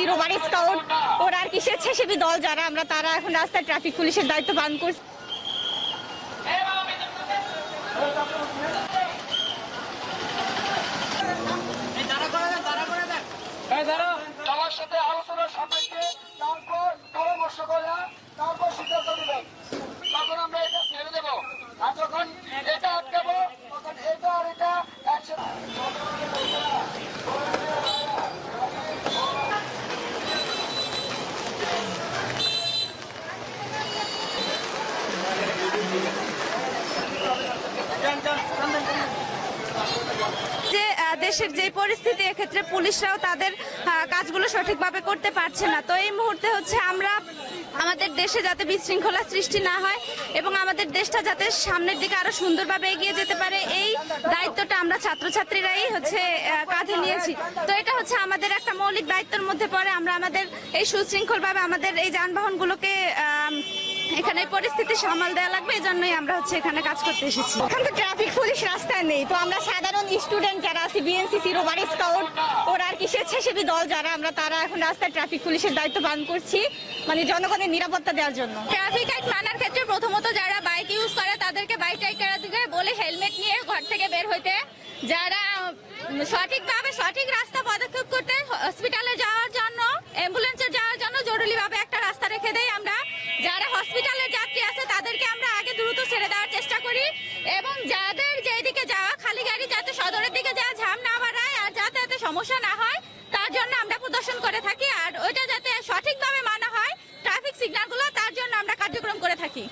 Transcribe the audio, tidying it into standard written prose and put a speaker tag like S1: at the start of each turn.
S1: Rover scout ওরা আর কি স্বেচ্ছাসেবী দল যারা আমরা তারা এখন রাস্তায় ট্রাফিক পুলিশের দায়িত্ব পালন করছি।
S2: সবার সাথে আলোচনা সাপেক্ষে তারপর পরামর্শ করে তারপর সিদ্ধান্ত নেবেন। তখন আমরা এটা ছেড়ে দেবো, আর যখন এটা আটকাবো তখন এটা আর এটা একসাথে।
S1: যে দেশের যে পরিস্থিতি, এক্ষেত্রে পুলিশরাও তাদের কাজগুলো সঠিকভাবে করতে পারছে না। তো এই মুহূর্তে হচ্ছে আমরা আমাদের দেশে যাতে বিশৃঙ্খলা সৃষ্টি না হয় এবং আমাদের দেশটা যাতে সামনের দিকে আরো সুন্দরভাবে এগিয়ে যেতে পারে, এই দায়িত্বটা আমরা ছাত্রছাত্রীরাই হচ্ছে কাঁধে নিয়েছি। তো এটা হচ্ছে আমাদের একটা মৌলিক দায়িত্বের মধ্যে পড়ে। আমরা আমাদের এই সুশৃঙ্খলভাবে আমাদের এই যানবাহনগুলোকে এখানে পরিস্থিতি সামাল দেওয়া লাগবে, এই জন্যই আমরা হচ্ছে এখানে কাজ করতে এসেছি। এখন তো ট্রাফিক পুলিশ রাস্তায় নেই, তো আমরা সাধারণ স্টুডেন্ট যারা আছি, বিএনসিসি, রোভার স্কাউট ওরা আর কি স্বেচ্ছাসেবী দল যারা আমরা তারা এখন রাস্তায় ট্রাফিক পুলিশের দায়িত্ব পালন করছি, মানে জনগণের নিরাপত্তা দেওয়ার জন্য। ট্রাফিক আইন মানার ক্ষেত্রে প্রথমত যারা বাইক ইউজ করে তাদেরকে বাইক রাইডারদেরকে বলে হেলমেট নিয়ে ঘর থেকে বের হইতে, যারা সঠিকভাবে সঠিক রাস্তা পদক্ষেপ করতে, হসপিটালে যাওয়ার জন্য, অ্যাম্বুলেন্সে যাওয়ার জন্য জরুরিভাবে একটা রাস্তা রেখে দেই আমরা। যারা হসপিটালের যাত্রী আছে তাদেরকে আমরা আগে দ্রুত ছেড়ে দেওয়ার চেষ্টা করি, এবং যাদের যেদিকে যাওয়া খালি গাড়ি যাতে সদরের দিকে যাওয়া ঝাম না বাড়ায় আর যাতে এতে সমস্যা না হয় তার জন্য আমরা প্রদর্শন করে থাকি। আর ওইটা যাতে সঠিকভাবে মানা হয় ট্রাফিক সিগন্যালগুলো, তার জন্য আমরা কার্যক্রম করে থাকি।